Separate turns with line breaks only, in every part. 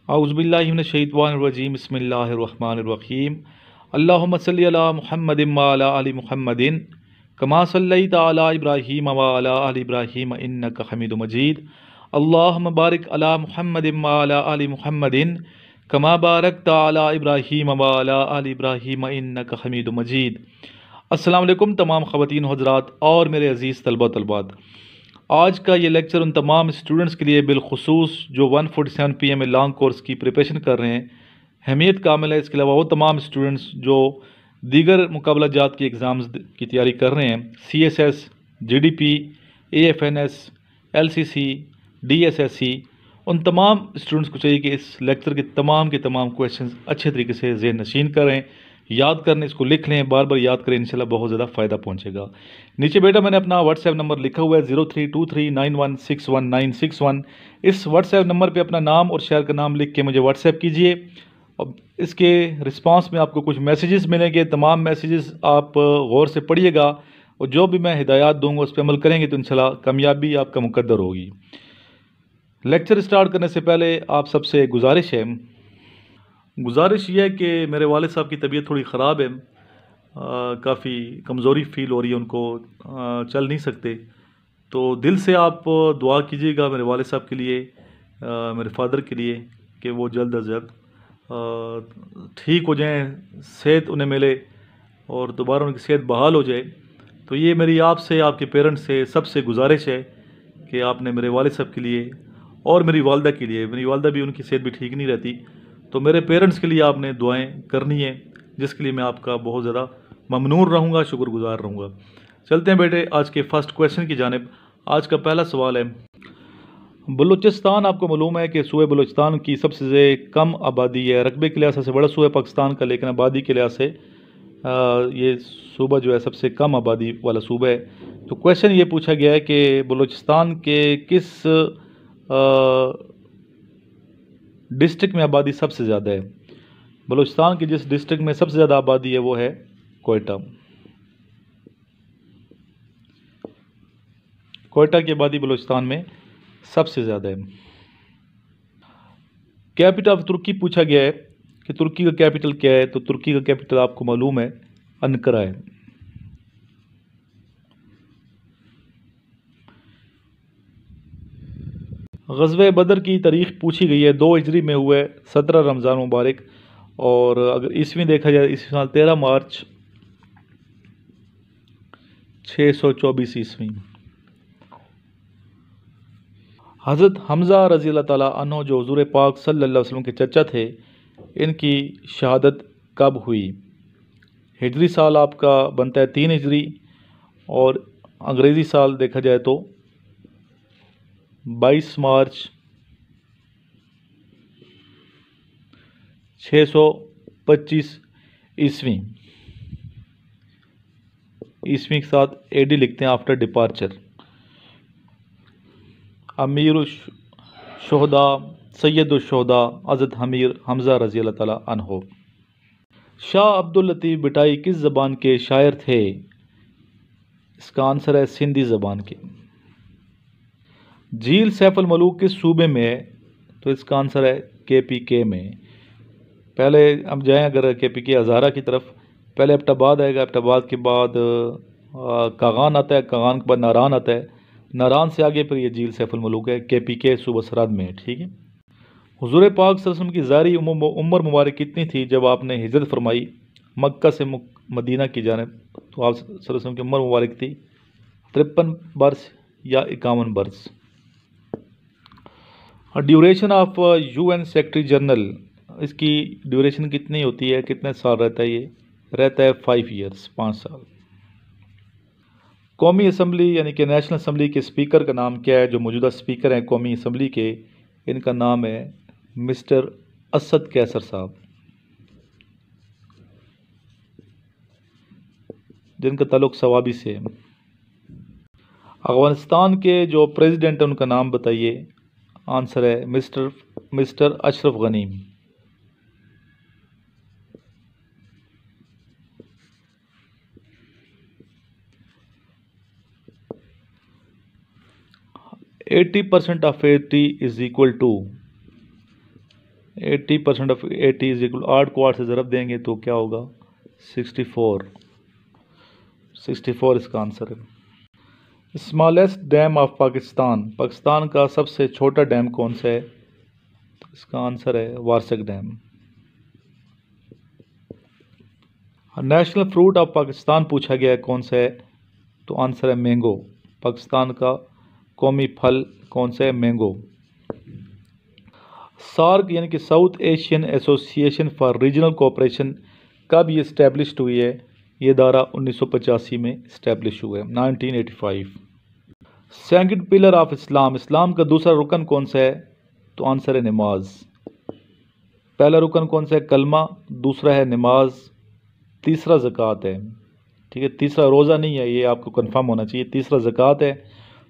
औज़ुबिल्लाहि मिनश्शैतानिर्रजीम बिस्मिल्लाहिर्रहमानिर्रहीम अल्लाहुम्मा सल्लि अला मुहम्मदिन व अला आलि मुहम्मदिन कमा सल्लैता अला इब्राहीम व अला आलि इब्राहीम इन्नका हमीदुम मजीद अल्लाहुम्मा बारिक अला मुहम्मदिन व अला आलि मुहम्मदिन कमा बारकता अला इब्राहीम व अला आलि इब्राहीम इन्नका हमीदुम मजीद। अस्सलाम वालेकुम तमाम ख़वातीन हज़रात और मेरे अज़ीज़ तलबा तलबात। आज का ये लेक्चर उन तमाम स्टूडेंट्स के लिए बिलखुसूस जो 147 PM में लॉन्ग कोर्स की प्रिपरेशन कर रहे हैं, अहमियत कामिल है। इसके अलावा वो तमाम स्टूडेंट्स जो दीगर मुकाबला जात की एग्ज़ाम्स की तैयारी कर रहे हैं, CSS, GDP, AFNS, LCC, DSSC, उन तमाम स्टूडेंट्स को चाहिए कि इस लेक्चर के तमाम क्वेश्चंस अच्छे तरीके से ज़हन नशीन करें, याद करने, इसको लिख लें, बार बार याद करें, इंशाल्लाह बहुत ज़्यादा फ़ायदा पहुंचेगा। नीचे बेटा मैंने अपना व्हाट्सएप नंबर लिखा हुआ है 032391619161। इस व्हाट्सएप नंबर पे अपना नाम और शहर का नाम लिख के मुझे व्हाट्सएप कीजिए। अब इसके रिस्पांस में आपको कुछ मैसेजेस मिलेंगे, तमाम मैसेजेस आप गौर से पढ़िएगा और जो भी मैं हिदायत दूंगा उस पर अमल करेंगे तो इंशाल्लाह कामयाबी आपका मुकद्दर होगी। लेक्चर स्टार्ट करने से पहले आप सबसे गुजारिश ये है कि मेरे वालिद साहब की तबीयत थोड़ी ख़राब है, काफ़ी कमज़ोरी फ़ील हो रही है उनको, चल नहीं सकते। तो दिल से आप दुआ कीजिएगा मेरे वालिद साहब के लिए, मेरे फादर के लिए, कि वो जल्द अज जल्द ठीक हो जाएं, सेहत उन्हें मिले और दोबारा उनकी सेहत बहाल हो जाए। तो ये मेरी आपसे, आपके पेरेंट्स से सबसे गुजारिश है कि आपने मेरे वालिद साहब के लिए और मेरी वालदा के लिए, मेरी वालदा भी, उनकी सेहत भी ठीक नहीं रहती, तो मेरे पेरेंट्स के लिए आपने दुआएं करनी है, जिसके लिए मैं आपका बहुत ज़्यादा ममनून रहूँगा, शुक्रगुजार रहूँगा। चलते हैं बेटे आज के फर्स्ट क्वेश्चन की जानिब। आज का पहला सवाल है, बलूचिस्तान आपको मालूम है कि सूबे बलूचिस्तान की सबसे कम आबादी है। रकबे के लिहाज से बड़ा सूबा पाकिस्तान का, लेकिन आबादी के लिहाज से ये सूबा जो है सबसे कम आबादी वाला सूबा है। तो क्वेश्चन ये पूछा गया है कि बलूचिस्तान के किस डिस्ट्रिक्ट में आबादी सबसे ज़्यादा है। बलूचिस्तान की जिस डिस्ट्रिक्ट में सबसे ज़्यादा आबादी है वो है कोयटा। कोयटा की आबादी बलूचिस्तान में सबसे ज़्यादा है। कैपिटल ऑफ तुर्की पूछा गया है कि तुर्की का कैपिटल क्या है। तो तुर्की का कैपिटल आपको मालूम है, अनकरा है। ग़ज़वे बदर की तारीख़ पूछी गई है, 2 हिजरी में हुआ है, 17 रमज़ान मुबारक, और अगर ईस्वी देखा जाए इस साल 13 मार्च 624 ईस्वी। हज़रत हमज़ा रज़ी अल्लाह ताला अन्हो जो हुज़ूर पाक सल्लल्लाहु अलैहि वसल्लम के चचा थे, इनकी शहादत कब हुई। हिजरी साल आपका बनता है 3 हिजरी और अंग्रेज़ी साल देखा जाए तो 22 मार्च 625 ईस्वी। ईस्वी के साथ AD लिखते हैं, आफ्टर डिपार्चर। अमीर शुहदा सैयद शुहदा हज़रत हमज़ा रज़ी अल्लाह ताला अन्हो। शाह अब्दुल लतीफ़ बिटाई किस ज़बान के शायर थे। इसका आंसर है सिंधी ज़बान के। झील सैफुल मलूक किस सूबे में है। तो इसका आंसर है KPK में। पहले हम जाएं अगर KPK हज़ारा की तरफ, पहले एबटाबाद आएगा, एबटाबाद के बाद कागान आता है, कागान के बाद नारान आता है, नारान से आगे फिर ये झील सैफुल मलूक है, KPK सूबा सरहद में है। ठीक है। हुज़ूर पाक सल्लल्लाहु अलैहि वसल्लम की ज़ारी उम्र मुबारक कितनी थी जब आपने हिजरत फरमाई मक्का से मदीना की जानिब। तो आप सल्लल्लाहु अलैहि वसल्लम की उम्र मुबारक थी 53 बरस या 51 बरस। Duration of UN secretary general, इसकी ड्यूरेशन कितनी होती है, कितने साल रहता है। ये रहता है 5 ईयर्स, 5 साल। कौमी असम्बली यानी कि नेशनल असम्बली के स्पीकर का नाम क्या है। जो मौजूदा स्पीकर हैं कौमी असम्बली के, इनका नाम है मिस्टर असद कैसर साहब, जिनका ताल्लुक सवाबी से है। अफगानिस्तान के जो प्रेसिडेंट हैं उनका नाम बताइए। आंसर है mister Ashraf Ghani. %80 of 80 is equal to 80% of 80 is equal 8 को 8 से ज़रब देंगे तो क्या होगा 64। 64 इसका आंसर है। Smallest dam of Pakistan, Pakistan का सबसे छोटा डैम कौन सा है? तो इसका आंसर है Warsak dam. National fruit of Pakistan पूछा गया है कौन सा है? तो आंसर है मैंगो। पाकिस्तान का कौमी फल कौन सा है? मैंगो। सार्क यानी कि south Asian association for regional cooperation कब ये इस्टेब्लिश्ड हुई है? ये दायरा 1985 में इस्टेब्लिश हुआ है, 1985। सेकंड पिलर ऑफ इस्लाम, इस्लाम का दूसरा रुकन कौन सा है? तो आंसर है नमाज। पहला रुकन कौन सा है? कलमा। दूसरा है नमाज। तीसरा ज़कात है। ठीक है, तीसरा रोज़ा नहीं है, ये आपको कंफर्म होना चाहिए। तीसरा ज़कात है,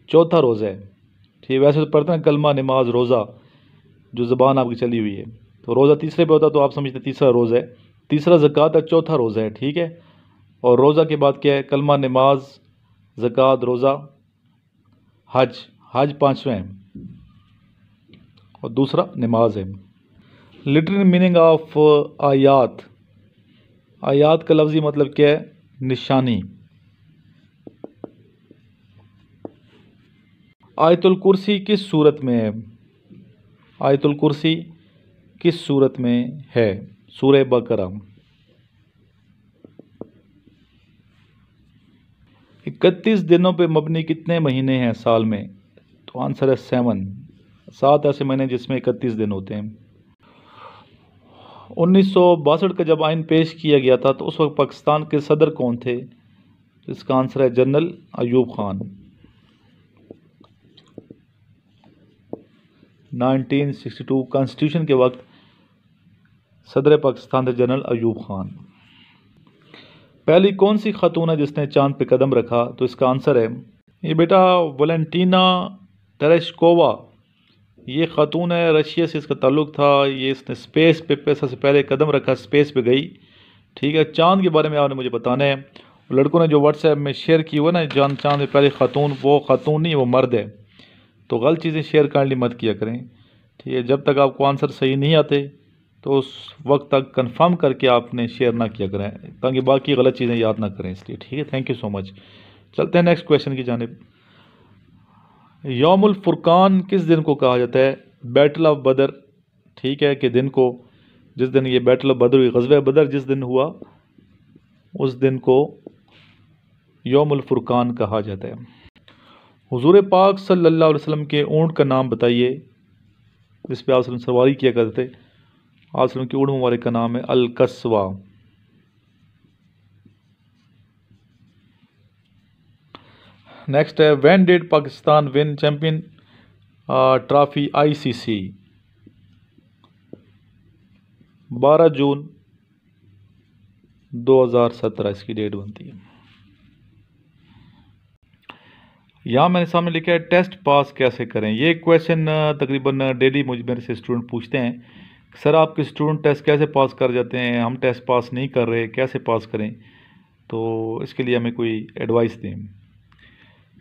चौथा रोज़ा है। ठीक है, वैसे तो पढ़ते हैं कलमा, नमाज, रोज़ा, जो ज़बान आपकी चली हुई है। तो रोज़ा तीसरे पे होता तो आप समझते तीसरा रोज़ा है। तीसरा ज़कात है, चौथा रोज़ा है। ठीक है, और रोज़ा के बाद क्या है? कलमा, नमाज, ज़कात, रोज़ा, हज। हज पाँचवें है और दूसरा नमाज है। लिटरल मीनिंग ऑफ आयात, आयात का लफ्ज़ी मतलब क्या है? निशानी। आयतुल कुर्सी किस सूरत में है? आयतुल कुर्सी किस सूरत में है? सूरह बकरा। 31 दिनों पे मबनी कितने महीने हैं साल में? तो आंसर है 7। 7 ऐसे महीने जिसमें 31 दिन होते हैं। 1962 का जब आइन पेश किया गया था तो उस वक्त पाकिस्तान के सदर कौन थे? तो इसका आंसर है जनरल अयूब खान। 1962 कॉन्स्टिट्यूशन के वक्त सदर पाकिस्तान थे जनरल अयूब खान। पहली कौन सी खातून है जिसने चांद पे कदम रखा? तो इसका आंसर है ये बेटा वैलेंटीना तेरेश्कोवा। ये खातून है, रशिया से इसका ताल्लुक़ था। ये इसने स्पेस पे सबसे पहले कदम रखा, स्पेस पे गई। ठीक है, चांद के बारे में आपने मुझे बताना है। लड़कों ने जो व्हाट्सएप में शेयर की हुआ ना, चांद में पहले खातून, वो खातून नहीं, वो मर्द है। तो गलत चीज़ें शेयर काइंडली मत किया करें। ठीक है, जब तक आपको आंसर सही नहीं आते तो उस वक्त तक कंफर्म करके आपने शेयर ना किया करें, ताकि बाकी गलत चीज़ें याद ना करें, इसलिए। ठीक है, थैंक यू सो मच। चलते हैं नेक्स्ट क्वेश्चन की जानिब। यौमुल फुरकान किस दिन को कहा जाता है? बैटल ऑफ बदर। ठीक है, कि दिन को, जिस दिन ये बैटल ऑफ बदर हुई, ग़ज़वा बदर जिस दिन हुआ, उस दिन को यौमुल फुरकान कहा जाता है। हुज़ूर पाक सल्लल्लाहु अलैहि वसल्लम के ऊँट का नाम बताइए जिस पे आप सवारी किया करते थे। आप की ऊँट मुबारक का नाम है अल-कस्वा। नेक्स्ट है when did Pakistan win champion trophy ICC? 12 जून 2017 इसकी डेट बनती है। यहाँ मैंने सामने लिखा है टेस्ट पास कैसे करें। ये क्वेश्चन तकरीबन डेली मेरे से स्टूडेंट पूछते हैं, सर आपके स्टूडेंट टेस्ट कैसे पास कर जाते हैं, हम टेस्ट पास नहीं कर रहे, कैसे पास करें? तो इसके लिए हमें कोई एडवाइस दें।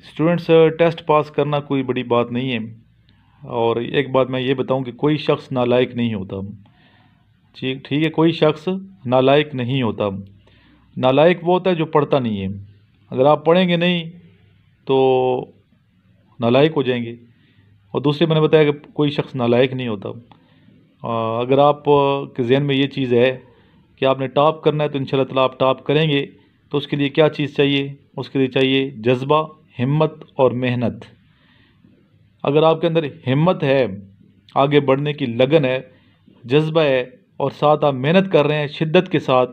स्टूडेंट्स, टेस्ट पास करना कोई बड़ी बात नहीं है। और एक बात मैं ये बताऊं कि कोई शख्स नालायक नहीं होता। ठीक है, कोई शख्स नालायक नहीं होता। नालायक वो होता है जो पढ़ता नहीं है। अगर आप पढ़ेंगे नहीं तो नालायक हो जाएंगे। और दूसरे मैंने बताया कि कोई शख्स नालायक नहीं होता। अगर आप के जहन में ये चीज़ है कि आपने टॉप करना है तो इंशाल्लाह ताला आप टॉप करेंगे। तो उसके लिए क्या चीज़ चाहिए? उसके लिए चाहिए जज्बा, हिम्मत और मेहनत। अगर आपके अंदर हिम्मत है, आगे बढ़ने की लगन है, जज्बा है और साथ आप मेहनत कर रहे हैं शिद्दत के साथ,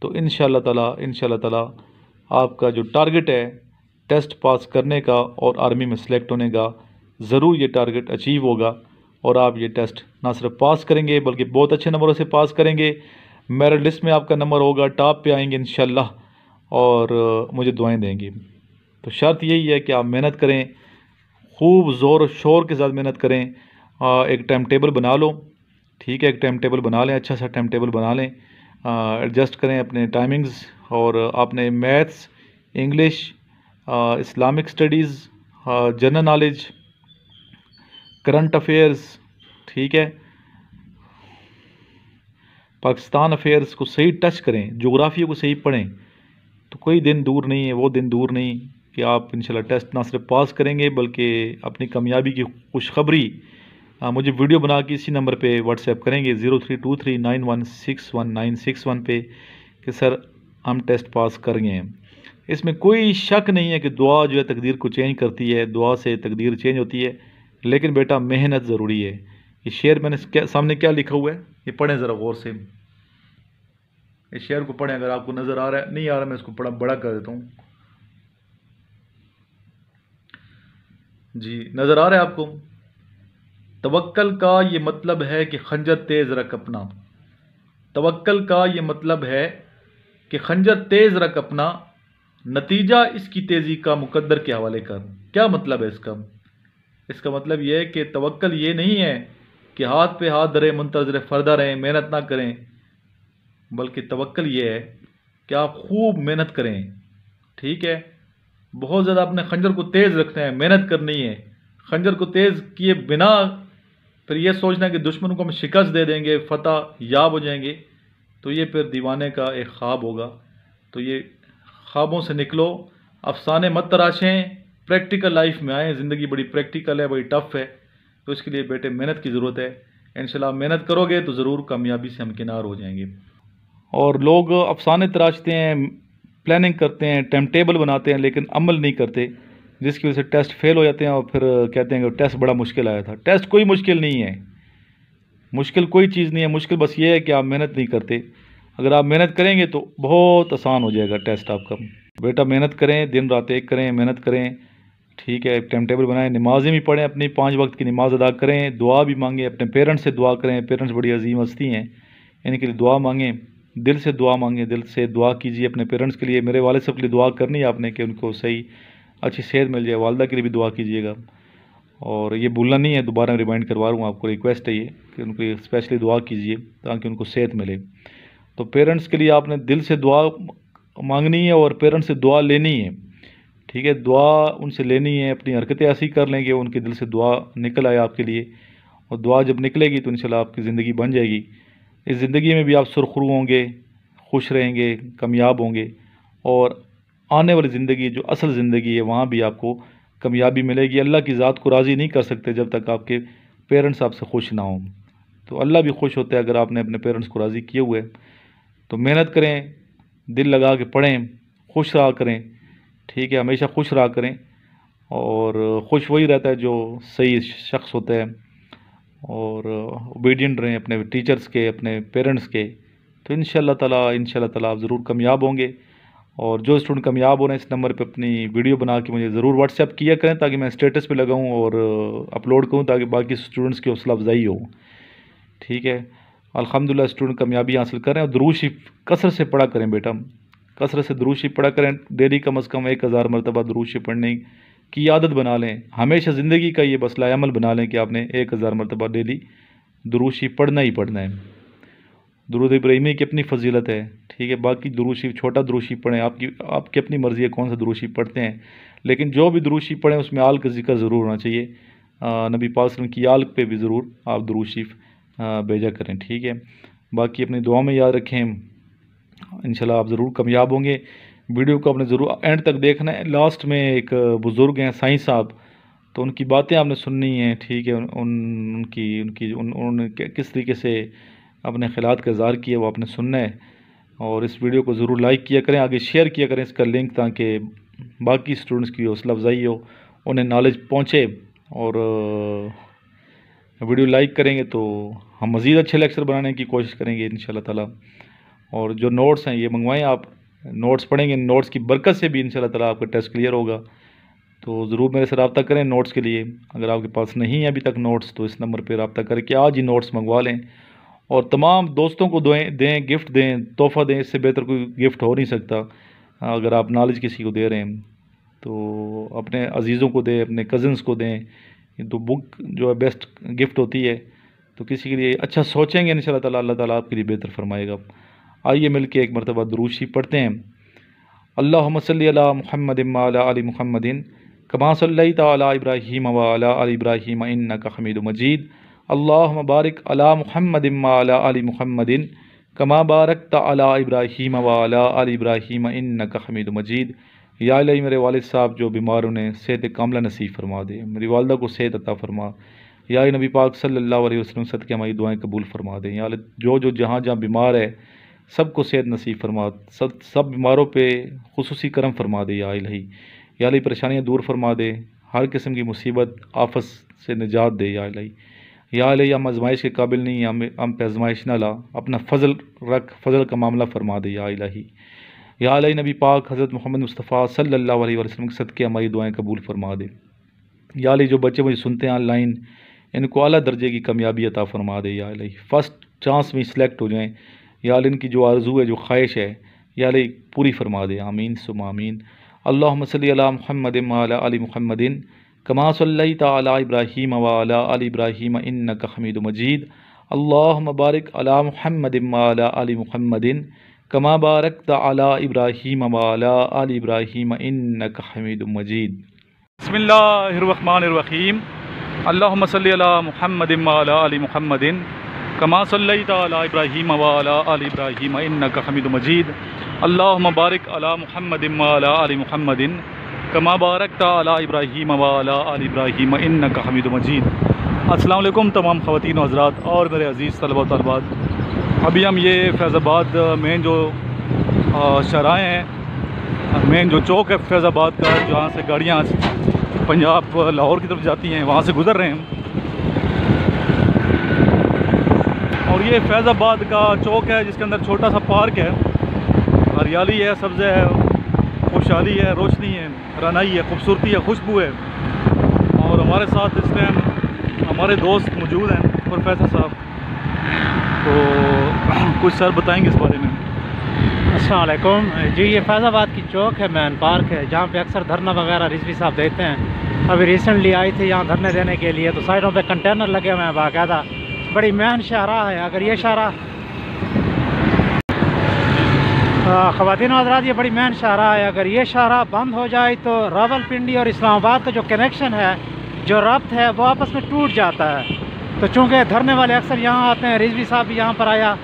तो इंशाल्लाह ताला आपका जो टारगेट है टेस्ट पास करने का और आर्मी में सेलेक्ट होने का, ज़रूर ये टारगेट अचीव होगा और आप ये टेस्ट ना सिर्फ पास करेंगे बल्कि बहुत अच्छे नंबरों से पास करेंगे। मेरिट लिस्ट में आपका नंबर होगा, टॉप पे आएंगे इंशाल्लाह और मुझे दुआएं देंगे। तो शर्त यही है कि आप मेहनत करें, खूब ज़ोर शोर के साथ मेहनत करें। एक टाइम टेबल बना लो। ठीक है, एक टाइम टेबल बना लें, अच्छा सा टाइम टेबल बना लें, एडजस्ट करें अपने टाइमिंग्स। और आपने maths, English, Islamic studies, general knowledge, current affairs, ठीक है, पाकिस्तान अफेयर्स को सही टच करें, जोग्राफिया को सही पढ़ें, तो कोई दिन दूर नहीं है, वो दिन दूर नहीं कि आप इंशाल्लाह टेस्ट ना सिर्फ पास करेंगे बल्कि अपनी कामयाबी की खुशखबरी मुझे वीडियो बना के इसी नंबर पे व्हाट्सएप करेंगे 0323916191 पे कि सर हम टेस्ट पास कर गए हैं। इसमें कोई शक नहीं है कि दुआ जो है तकदीर को चेंज करती है, दुआ से तकदीर चेंज होती है, लेकिन बेटा मेहनत ज़रूरी है। ये शेर मैंने सामने क्या लिखा हुआ है, ये पढ़ें ज़रा गौर से, इस शेर को पढ़ें। अगर आपको नज़र आ रहा है, नहीं आ रहा, मैं इसको बड़ा कर देता हूँ जी। नज़र आ रहा है आपको? तवक्कल का ये मतलब है कि खंजर तेज़ रख अपना। तवक्कल का ये मतलब है कि खंजर तेज़ रख अपना, नतीजा इसकी तेज़ी का मुकद्दर के हवाले कर। क्या मतलब है इसका? इसका मतलब ये है कि तवक्कल ये नहीं है कि हाथ पे हाथ धरे मुंतज़िर फ़रदा रहें, मेहनत ना करें, बल्कि तवक्कल ये है कि आप खूब मेहनत करें। ठीक है, बहुत ज़्यादा अपने खंजर को तेज़ रखना है, मेहनत करनी है। खंजर को तेज़ किए बिना फिर यह सोचना कि दुश्मन को हम शिकस्त दे देंगे, फ़तह याब हो जाएंगे, तो ये फिर दीवाने का एक ख्वाब होगा। तो ये ख्वाबों से निकलो, अफसाने मत तराशें, प्रैक्टिकल लाइफ में आएँ। ज़िंदगी बड़ी प्रैक्टिकल है, बड़ी टफ़ है, तो इसके लिए बेटे मेहनत की ज़रूरत है। इंशाल्लाह मेहनत करोगे तो ज़रूर कामयाबी से हमकिनार हो जाएंगे। और लोग अफसाने तराशते हैं, प्लानिंग करते हैं, टाइम टेबल बनाते हैं, लेकिन अमल नहीं करते, जिसकी वजह से टेस्ट फेल हो जाते हैं और फिर कहते हैं कि टेस्ट बड़ा मुश्किल आया था। टेस्ट कोई मुश्किल नहीं है, मुश्किल कोई चीज़ नहीं है। मुश्किल बस ये है कि आप मेहनत नहीं करते। अगर आप मेहनत करेंगे तो बहुत आसान हो जाएगा टेस्ट आपका। बेटा मेहनत करें, दिन रात एक करें, मेहनत करें। ठीक है, टाइम टेबल बनाएं, नमाज़ें भी पढ़ें, अपनी 5 वक्त की नमाज अदा करें, दुआ भी मांगें, अपने पेरेंट्स से दुआ करें। पेरेंट्स बड़ी अजीम हस्ती हैं, इनके लिए दुआ मांगें, दिल से दुआ मांगें, दिल से दुआ कीजिए अपने पेरेंट्स के लिए। मेरे वालिद साहब के लिए दुआ करनी है आपने कि उनको सही अच्छी सेहत मिल जाए। वालदा के लिए भी दुआ कीजिएगा, और ये भूलना नहीं है, दोबारा रिमाइंड करवा रहा हूँ आपको, रिक्वेस्ट है ये कि उनको स्पेशली दुआ कीजिए ताकि उनको सेहत मिले। तो पेरेंट्स के लिए आपने दिल से दुआ मांगनी है और पेरेंट्स से दुआ लेनी है। ठीक है, दुआ उनसे लेनी है, अपनी हरकतें ऐसी कर लेंगे उनके दिल से दुआ निकल आए आपके लिए, और दुआ जब निकलेगी तो इंशाल्लाह आपकी ज़िंदगी बन जाएगी। इस ज़िंदगी में भी आप सुरखरू होंगे, खुश रहेंगे, कामयाब होंगे, और आने वाली ज़िंदगी जो असल ज़िंदगी है वहाँ भी आपको कामयाबी मिलेगी। अल्लाह की ज़ात को राज़ी नहीं कर सकते जब तक आपके पेरेंट्स आपसे खुश ना हों। तो अल्लाह भी खुश होता है अगर आपने अपने पेरेंट्स को राज़ी किए हुए। तो मेहनत करें, दिल लगा के पढ़ें, खुश रहा करें। ठीक है, हमेशा खुश रहा करें, और खुश वही रहता है जो सही शख्स होता है, और ओबीडियंट रहें अपने टीचर्स के, अपने पेरेंट्स के। तो इंशाल्लाह ताला आप ज़रूर कामयाब होंगे। और जो स्टूडेंट कामयाब हो रहे हैं, इस नंबर पे अपनी वीडियो बना के मुझे ज़रूर व्हाट्सएप किया करें ताकि मैं स्टेटस पे लगाऊं और अपलोड करूं, ताकि बाकी स्टूडेंट्स की हौसला अफजाई हो। ठीक है, अल्हम्दुलिल्लाह स्टूडेंट कामयाबी हासिल कर रहे हैं। और दुरूद शरीफ कसरत से पढ़ा करें बेटा, कसरत से दुरूद शरीफ पढ़ा करें। डेली कम से कम 1000 मरतबा दुरूद शरीफ पढ़ने की आदत बना लें। हमेशा ज़िंदगी का ये मसला अमल बना लें कि आपने 1000 मरतबा डेली दुरूद शरीफ पढ़ना ही पढ़ना है। दुरूद इब्राहिमी की अपनी फजीलत है। ठीक है, बाकी दुरूद शरीफ, छोटा दुरूद शरीफ पढ़ें, आपकी अपनी मर्ज़ी है कौन सा दुरूद शरीफ पढ़ते हैं, लेकिन जो भी दुरूद शरीफ पढ़ें उसमें आल का जिक्र ज़रूर होना चाहिए। नबी पाक सल्लल्लाहु अलैहि वसल्लम की आल पे भी ज़रूर आप दुरूद शरीफ भेजा करें। ठीक है, बाकी अपनी दुआ में याद रखें, इंशाल्लाह आप ज़रूर कामयाब होंगे। वीडियो को आपने ज़रूर एंड तक देखना है। लास्ट में एक बुज़ुर्ग हैं साईं साहब, तो उनकी बातें आपने सुननी है। ठीक है, उन्होंने किस तरीके से अपने ख़यालात का इज़हार किया वो आपने सुनना है। और इस वीडियो को ज़रूर लाइक किया करें, आगे शेयर किया करें इसका लिंक, ताकि बाकी स्टूडेंट्स की हौसला अफजाई हो, उन्हें नॉलेज पहुँचे। और वीडियो लाइक करेंगे तो हम मज़ीद अच्छे लेक्चर बनाने की कोशिश करेंगे इंशाल्लाह ताला। और जो नोट्स हैं ये मंगवाएं, आप नोट्स पढ़ेंगे, नोट्स की बरकत से भी इंशाल्लाह ताला आपका टेस्ट क्लियर होगा। तो ज़रूर मेरे से रब्ता करें नोट्स के लिए। अगर आपके पास नहीं है अभी तक नोट्स, तो इस नंबर पर रब्ता करके आज ही नोट्स मंगवा लें, और तमाम दोस्तों को दें, गिफ्ट दें, तोहफ़ा दें। इससे बेहतर कोई गिफ्ट हो नहीं सकता। अगर आप नॉलेज किसी को दे रहे हैं तो अपने अजीज़ों को दें, अपने कज़न्स को दें। तो बुक जो है बेस्ट गिफ्ट होती है। तो किसी के लिए अच्छा सोचेंगे इंशाल्लाह ताला, अल्लाह ताला आपके लिए बेहतर फरमाएगा। आइए मिल के एक मरतबा दुरूद शरीफ पढ़ते हैं। अल्लाहुम्मा सल्ली अला मुहम्मदिन व अला आलि मुहम्मदिन कमा सल्लैता अला इब्राहीम व अला आलि इब्राहीम इन्नका हमीदुम मजीद। अल्लाहुम्मा बारिक अला मुहम्मदिन व अला आलि मुहम्मदिन कमा बारकत अला इब्राहीम व अला आलि इब्राहीम इन्नका हमीदुम मजीद। या इलाही मेरे वालिद साहब जो बीमार उन्हें सेहत कामला नसीब फरमा दे, मेरी वालदा को सेहत अता फरमा। या नबी पाक सल्लल्लाहु अलैहि वसल्लम सदके हमारी दुआएं कबूल फरमा दें। या जो जो जहाँ जहाँ बीमार है सबको सेहत नसीब फरमा, सब बीमारों पे खुसूसी करम फरमा दे। या इलाही परेशानियाँ दूर फरमा दे, हर किस्म की मुसीबत आफत से निजात दे। या इलाही हम आजमाइश के काबिल नहीं, हम पे आजमाइश ना ला, अपना फ़ज़ल रख, फ़ज़ल का मामला फरमा दे। या इलाही नबी पाक हज़रत मोहम्मद मुस्तफ़ा सल्लल्लाहु अलैहि वसल्लम के सदके हमारी दुआएं कबूल फरमा दे। या इलाही जो बच्चे मुझे सुनते हैं ऑनलाइन, इनको आला दर्जे की कामयाबी अता फरमा दे। या इलाही फ़र्स्ट चांस में सिलेक्ट हो जाएँ। या इलाही इनकी जो आरज़ू है, जो ख्वाहिश है, या इलाही पूरी फरमा दे। आमीन सुम्मा आमीन। अल्लाहुम्मा सल्लि अला मुहम्मदिन व अला आलि मुहम्मदिन कमा सल्लैता अला इब्राहीम व अला आलि इब्राहीम इन्नका हमीदुम मजीद। अल्लाहुम्मा बारिक अला मुहम्मदिन व अला आलि मुहम्मदिन कमा बारकता अला इब्राहीम व अला आलि इब्राहीम इन्नका हमीदुम मजीद। बिस्मिल्लाहिर्रहमानिर्रहीम। अल्लाहुम्मा सल्लि अला मुहम्मदिन व अला आलि मुहम्मदिन कमा सल्लैता अला इब्राहीम व अला आलि इब्राहीम इन्नका हमीदुम मजीद। अल्लाहुम्मा बारिक अला मुहम्मदिन व अला आलि मुहम्मदिन कमा बारकता अला इब्राहीम व अला आलि इब्राहीम इन्नका हमीदुम मजीद। अस्सलाम वालेकुम तमाम ख़वातीन व हज़रात और मेरे अज़ीज़ तलबा व तलबात। अभी हम ये फैज़ाबाद मेन जो शराए हैं, मेन जो चौक है फैज़ाबाद का, जहाँ से गाड़ियाँ पंजाब लाहौर की तरफ जाती हैं, वहाँ से गुज़र रहे हैं। और ये फैज़ाबाद का चौक है जिसके अंदर छोटा सा पार्क है, हरियाली है, सब्ज़ है, खुशहाली है, रोशनी है, रनाई है, खूबसूरती है, खुशबू है। और हमारे साथ इस टाइम हमारे दोस्त मौजूद हैं, प्रोफेसर साहब, तो कुछ सर बताएंगे इस बारे में।
अस्सलाम वालेकुम जी। ये फैज़ाबाद की चौक है, मैन पार्क है, जहाँ पे अक्सर धरना वगैरह रिजवी साहब देते हैं। अभी रिसेंटली आई थी यहाँ धरने देने के लिए, तो साइडों पे कंटेनर लगे हुए हैं बाकायदा। बड़ी मेन शाहराह है। अगर ये शाहराह ख़वातीन और हज़रात, ये बड़ी मेन शाहराह है। अगर ये शाहराह बंद हो जाए तो रावलपिंडी और इस्लामाबाद का जो कनेक्शन है, जो रब्त है, वो आपस में टूट जाता है। तो चूँकि धरने वाले अक्सर यहाँ आते हैं, रिजवी साहब भी यहाँ पर आया,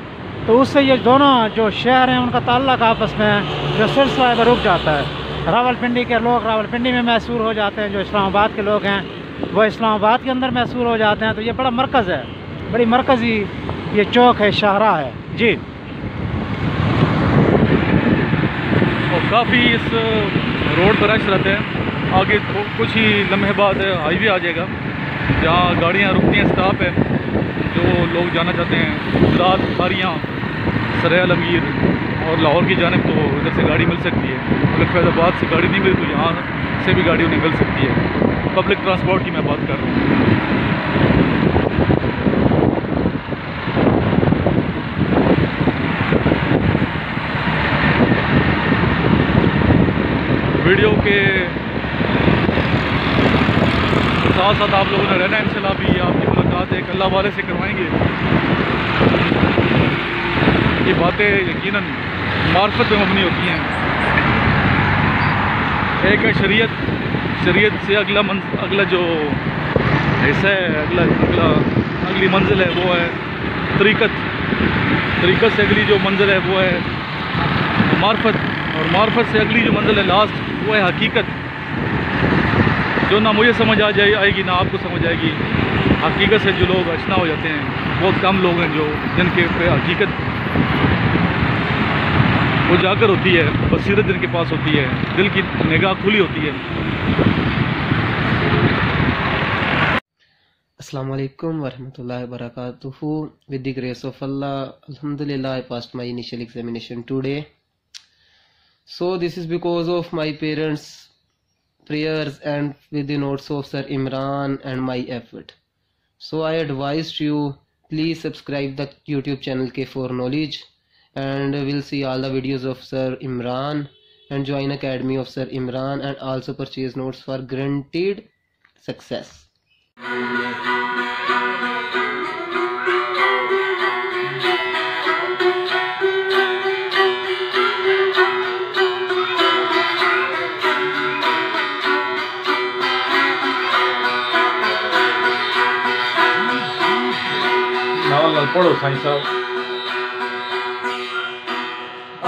तो उससे ये दोनों जो शहर हैं उनका ताल्लुक़ आपस में जो सिलसिला है वो रुक जाता है। रावलपिंडी के लोग रावलपिंडी में महसूर हो जाते हैं, जो इस्लामाबाद के लोग हैं वो इस्लामाबाद के अंदर महसूर हो जाते हैं। तो ये बड़ा मरकज़ है, बड़ी मरकज़ी ये चौक है, शाहराह है जी।
और काफ़ी इस रोड पर रश रहते हैं। आगे कुछ ही लम्हे बाद हाईवे आ जाएगा, जहाँ गाड़ियाँ रुकती हैं, स्टॉप है। जो लोग जाना चाहते हैं गुजरात, खारियाँ, सराय अमीर और लाहौर की जानिब, तो इधर से गाड़ी मिल सकती है। अगर फैज़ाबाद से गाड़ी नहीं मिली तो यहाँ से भी गाड़ी उन्हें मिल सकती है। पब्लिक ट्रांसपोर्ट की मैं बात कर रहा हूँ। वीडियो के साथ साथ आप लोगों ने रहना इंशाल्लाह। भी आपकी मुलाकात एक अल्लाह वाले से करवाएंगे। ये बातें यकीनन मार्फत पे मबनी होती हैं। एक है शरीयत, शरीयत से अगला जो हिस्सा है, अगली मंजिल है वो है तरीक़त, तरीक़त से अगली जो मंजिल है वो है मार्फत, और मार्फत से अगली जो मंजिल है लास्ट वो है हकीकत। जो ना मुझे समझ आएगी ना आपको समझ आएगी। हकीकत से जो लोग अशना हो जाते हैं, बहुत कम लोग हैं जो जिनके पे हकीकत वो जाकर होती है, बसीरत जिनके पास होती है, दिल की निगाह खुली होती है।
Assalamu alaikum warahmatullahi wabarakatuh. With the grace of Allah, alhamdulillah, I passed my initial examination today. So this is because of my parents' prayers and with the notes of Sir Imran and my effort. So I advised you, please subscribe the YouTube channel K4 Knowledge, and we'll see all the videos of Sir Imran, and join Academy of Sir Imran, and also purchase notes for guaranteed success.
पढ़ो साईं साहब।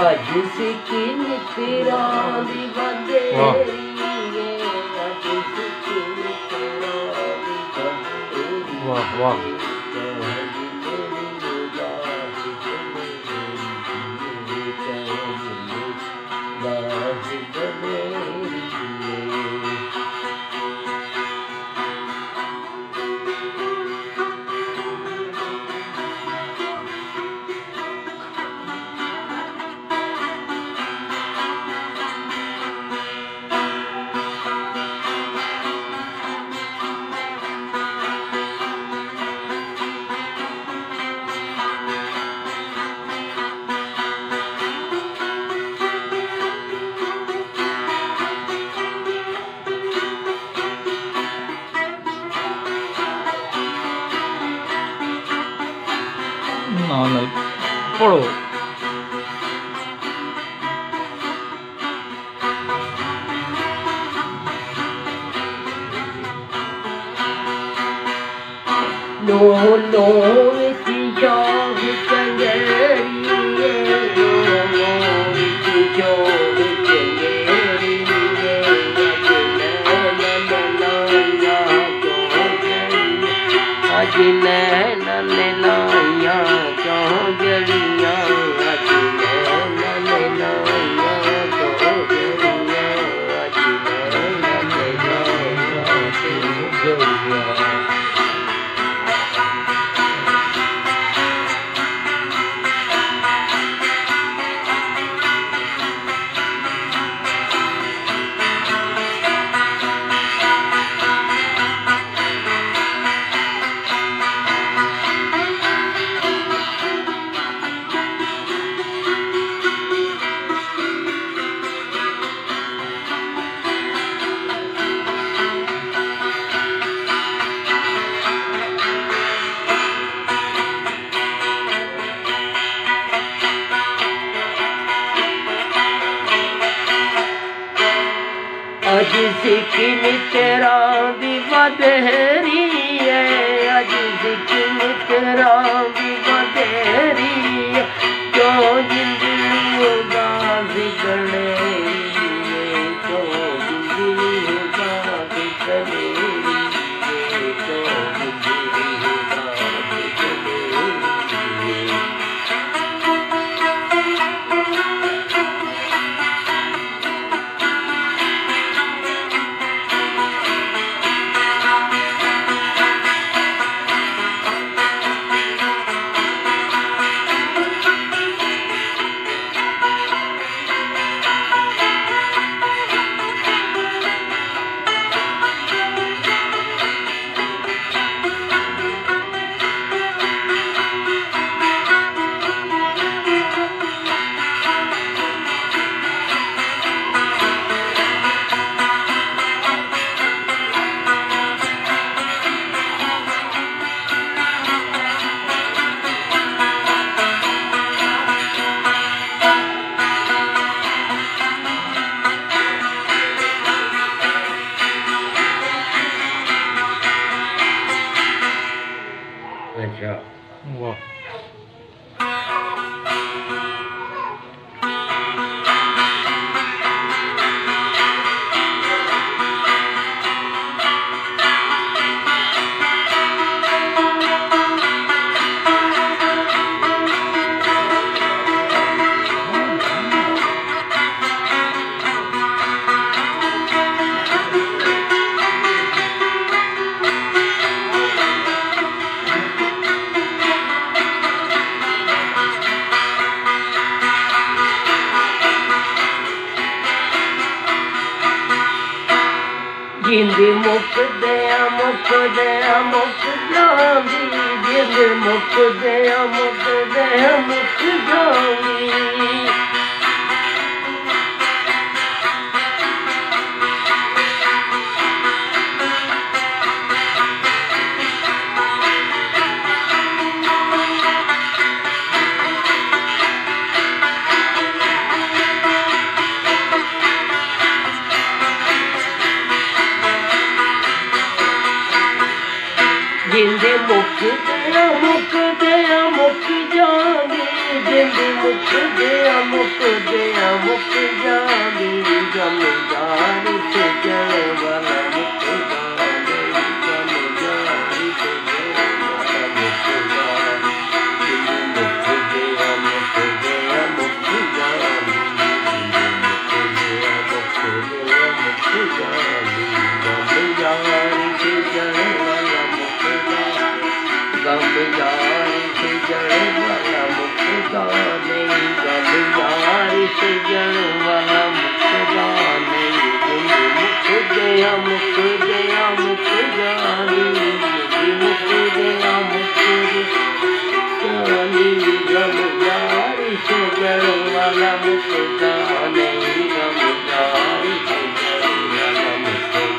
अज सिक्की मित्तरां दी बदेरी अज सिक्की मित्तरां दी बदेरी
वाह वाह नहीं पढ़ो
लो लो विच जोग चंगेरी लो विच जोग चंगेरी अज नैन लाइया क्यों जड़ियां अज नैन लाइया क्यों जड़ियां अज नैन लाइया क्यों जड़ियां अज सिक्की मित्तरां दी बदेरी अज सिक्की मित्तरां दी बदेरी क्यों जिंदड़ी उदास गलेरी क्यों जिंदड़ी उदास गलेरी क्यों जिंदड़ी उदास गलेरी अच्छा
वाह
जिंद मुक दया मुक दया मुक जांदी जिंद मुक दया मुक दया मुक जांदी जिंद मुक दया मुक दया मुक जांदी जिंद मुक दया मुक
यार सजन वाला मुकदा नहीं गम यार सजन वाला मुकदा नहीं मुक गया मुक गया मुक जानी मुक गया मुक जानी गम यार सजन वाला मुकदा नहीं गम यार सजन वाला मुकदा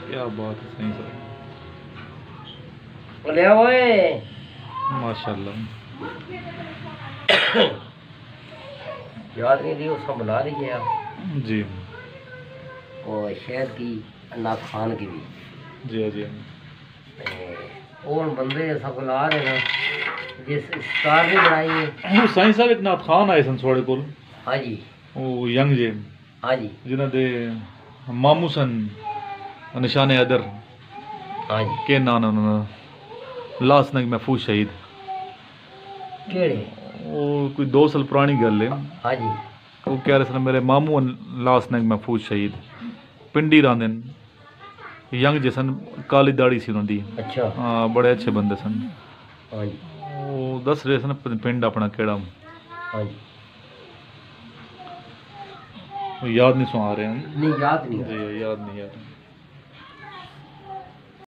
क्या बात है, सही सर,
बोले ओए
माशाल्लाह।
याद नहीं रही उसको बुला रही है
जी
और शहर की अल्लाह खान की भी
जी जी
और बंदे सब बुला रहे हैं जिस स्टार भी बनाई है।
ਉਹ ਸਾਈਂ ਸਾਹਿਬ ਇੱਕ ਨਾਥ ਖਾਨ ਆਏ ਸਨ ਤੁਹਾਡੇ ਕੋਲ,
हाँ जी
ਉਹ ਯੰਗ ਜੇ
हाँ जी
ਜਿਨ੍ਹਾਂ ਦੇ ਮਾਮੂ ਸਨ ਨਿਸ਼ਾਨੇ ਅਦਰ,
हाँ जी
ਕੇ ਨਾਂ ਉਹਨਾਂ ਦਾ, ਲਾਸ ਨਗ ਮਹਿਫੂਜ਼ ਸ਼ਹੀਦ।
केड़े
ਉਹ ਕੋਈ 2 ਸਾਲ ਪੁਰਾਣੀ ਗੱਲ ਹੈ।
हाँ जी
ਉਹ ਕਹਿ ਰਹੇ ਸਨ ਮੇਰੇ ਮਾਮੂ ਲਾਸ ਨਗ ਮਹਿਫੂਜ਼ ਸ਼ਹੀਦ ਪਿੰਡੀ ਰਹਿੰਦੇ ਨੇ, ਯੰਗ ਜੇ ਸਨ, ਕਾਲੀ ਦਾੜੀ ਸੀ ਉਹਨਾਂ ਦੀ।
अच्छा
ਹਾਂ ਬੜੇ ਅੱਛੇ ਬੰਦੇ ਸਨ।
हाँ जी
ਉਹ ਦੱਸ ਰਹੇ ਸਨ ਪਿੰਡ ਆਪਣਾ ਕਿਹੜਾ,
हाँ जी
ਯਾਦ ਨਹੀਂ ਸੋ ਆ ਰਹੇ ਹਨ
नहीं याद नहीं
ਜੀ, ਯਾਦ ਨਹੀਂ ਆ ਰਿਹਾ।